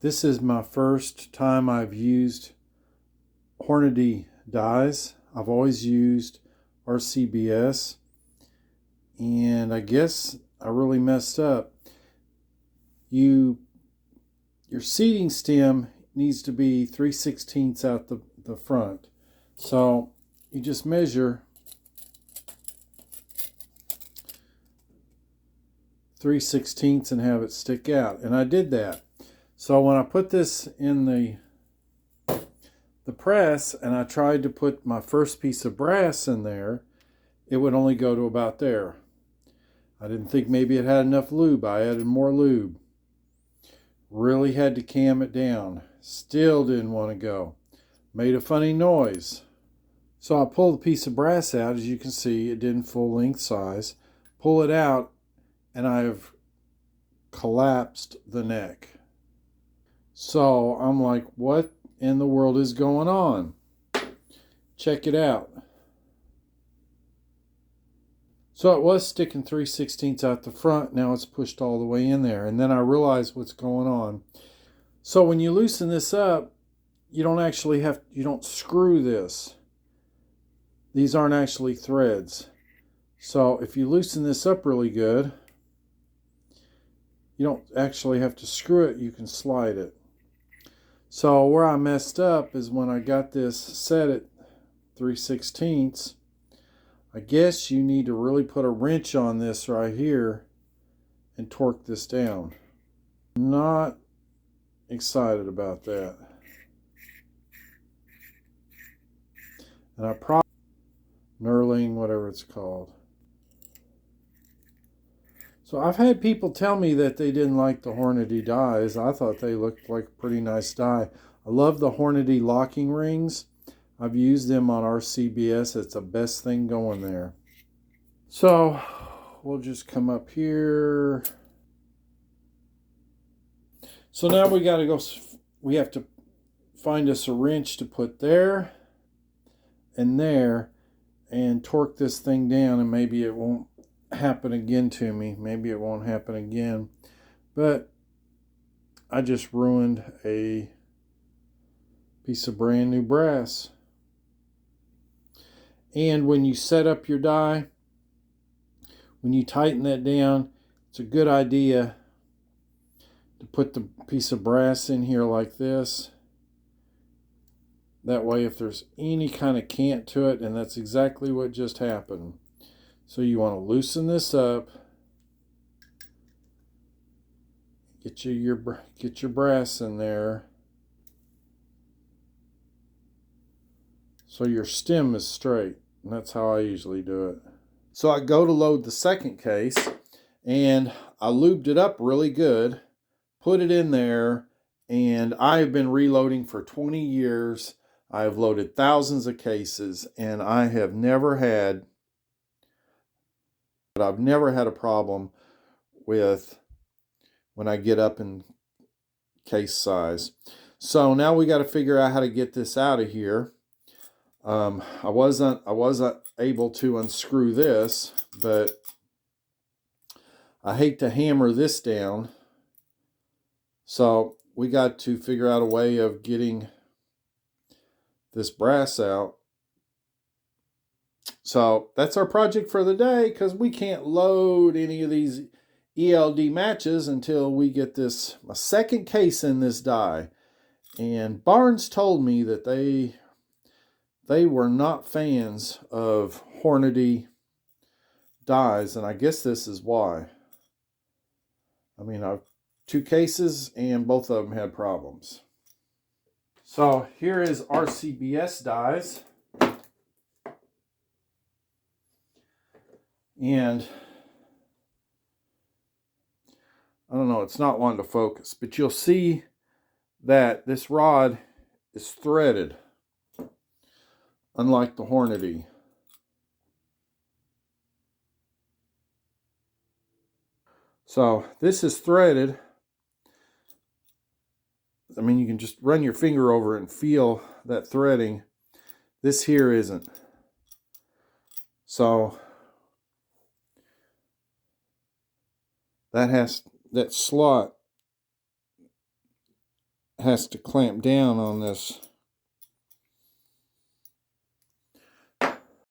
This is my first time I've used Hornady dies. I've always used RCBS, and I guess I really messed up. Your seating stem needs to be 3/16 out the front. So you just measure 3/16 and have it stick out. And I did that. So when I put this in the press and I tried to put my first piece of brass in there, it would only go to about there. I didn't think maybe it had enough lube. I added more lube. Really had to cam it down. Still didn't want to go. Made a funny noise. So I pulled the piece of brass out. As you can see, it didn't full length size. Pull it out and I've collapsed the neck. So I'm like, what in the world is going on? Check it out. So it was sticking 3/16 out the front. Now it's pushed all the way in there. And then I realized what's going on. So when you loosen this up, you don't screw this. These aren't actually threads. So if you loosen this up really good, you don't actually have to screw it. You can slide it. So where I messed up is when I got this set at 3/16. I guess you need to really put a wrench on this right here and torque this down. Not excited about that. And I probably knurling, whatever it's called. So I've had people tell me that they didn't like the Hornady dies. I thought they looked like a pretty nice die. I love the Hornady locking rings. I've used them on RCBS. It's the best thing going there. So we'll just come up here. So now we got to go. We have to find us a wrench to put there and there and torque this thing down, and maybe it won't happen again to me. Maybe it won't happen again. But I just ruined a piece of brand new brass. And when you set up your die, when you tighten that down, it's a good idea to put the piece of brass in here like this. That way, if there's any kind of cant to it, and that's exactly what just happened. So you want to loosen this up. Get your brass in there. So your stem is straight. And that's how I usually do it. So I go to load the second case, and I lubed it up really good, put it in there, and I have been reloading for 20 years. I have loaded thousands of cases, and I've never had a problem with when I get up in case size. So now we got to figure out how to get this out of here. I wasn't able to unscrew this, but I hate to hammer this down. So we got to figure out a way of getting this brass out. So that's our project for the day, because we can't load any of these ELD matches until we get a second case in this die. And Barnes told me that they were not fans of Hornady dies, and I guess this is why. I mean, I've 2 cases, and both of them had problems. So here is RCBS dies. And I don't know, it's not wanting to focus, but you'll see that this rod is threaded, unlike the Hornady. So this is threaded. I mean, you can just run your finger over it and feel that threading. This here isn't. So that slot has to clamp down on this